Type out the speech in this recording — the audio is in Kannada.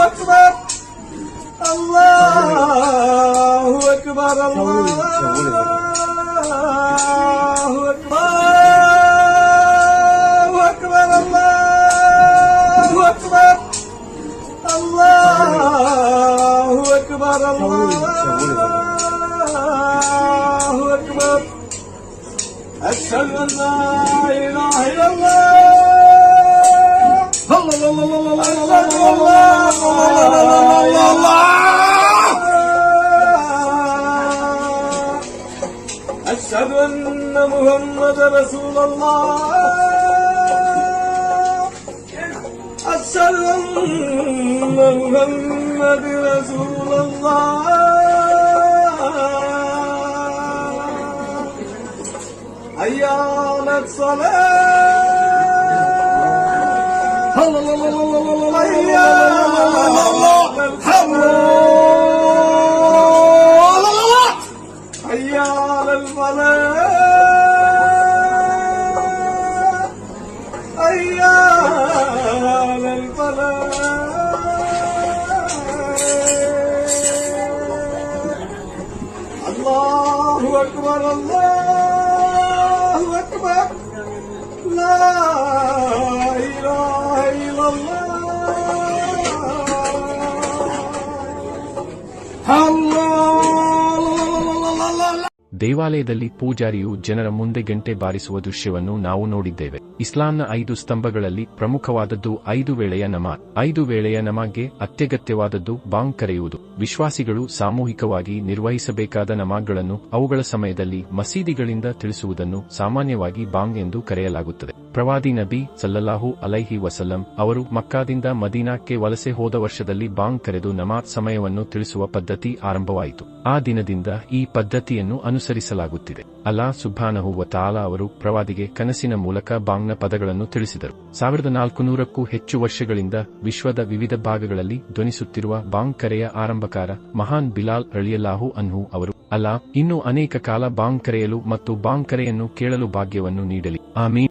أكبر الله أكبر الله أكبر الله أكبر الله أكبر الله أكبر أشهد أن لا إله إلا الله أشهد أن محمد رسول الله أشهد أن محمد رسول الله حي على الصلاة حي على الفلاح حي على الفلاح الله أكبر الله أكبر لا إله إلا الله ದೇವಾಲಯದಲ್ಲಿ ಪೂಜಾರಿಯು ಜನರ ಮುಂದೆ ಗಂಟೆ ಬಾರಿಸುವ ದೃಶ್ಯವನ್ನು ನಾವು ನೋಡಿದ್ದೇವೆ. ಇಸ್ಲಾಂನ 5 ಸ್ತಂಭಗಳಲ್ಲಿ ಪ್ರಮುಖವಾದದ್ದು 5 ವೇಳೆಯ ನಮಾಜ್. 5 ವೇಳೆಯ ನಮಾಜ್ಗೆ ಅತ್ಯಗತ್ಯವಾದದ್ದು ಬಾಂಗ್ ಕರೆಯುವುದು. ವಿಶ್ವಾಸಿಗಳು ಸಾಮೂಹಿಕವಾಗಿ ನಿರ್ವಹಿಸಬೇಕಾದ ನಮಾಜ್ಗಳನ್ನು ಅವುಗಳ ಸಮಯದಲ್ಲಿ ಮಸೀದಿಗಳಿಂದ ತಿಳಿಸುವುದನ್ನು ಸಾಮಾನ್ಯವಾಗಿ ಬಾಂಗ್ ಎಂದು ಕರೆಯಲಾಗುತ್ತದೆ. ಪ್ರವಾದಿ ನಬಿ ಸಲ್ಲಲ್ಲಾಹು ಅಲೈಹಿ ವಸಲ್ಲಂ ಅವರು ಮಕ್ಕಾದಿಂದ ಮದೀನಾಕ್ಕೆ ವಲಸೆ ಹೋದ ವರ್ಷದಲ್ಲಿ ಬಾಂಗ್ ಕರೆದು ನಮಾಜ್ ಸಮಯವನ್ನು ತಿಳಿಸುವ ಪದ್ಧತಿ ಆರಂಭವಾಯಿತು. ಆ ದಿನದಿಂದ ಈ ಪದ್ಧತಿಯನ್ನು ಅನುಸರಿಸಲಾಗುತ್ತಿದೆ. ಅಲ್ಲಾಹ್ ಸುಬ್ಹಾನಹು ವ ತಆಲಾ ಅವರು ಪ್ರವಾದಿಗೆ ಕನಸಿನ ಮೂಲಕ ಬಾಂಗ್ನ ಪದಗಳನ್ನು ತಿಳಿಸಿದರು. 1400ಕ್ಕೂ ಹೆಚ್ಚು ವರ್ಷಗಳಿಂದ ವಿಶ್ವದ ವಿವಿಧ ಭಾಗಗಳಲ್ಲಿ ಧ್ವನಿಸುತ್ತಿರುವ ಬಾಂಗ್ ಕರೆಯ ಆರಂಭಕಾರ ಮಹಾನ್ ಬಿಲಾಲ್ ರಳಿಯಲ್ಲಾಹು ಅನ್ಹು ಅವರು. ಅಲ್ಲಾಹ್ ಇನ್ನೂ ಅನೇಕ ಕಾಲ ಬಾಂಗ್ ಕರೆಯಲು ಮತ್ತು ಬಾಂಗ್ ಕರೆಯನ್ನು ಕೇಳಲು ಭಾಗ್ಯವನ್ನು ನೀಡಲಿ. ಆಮೀನ್.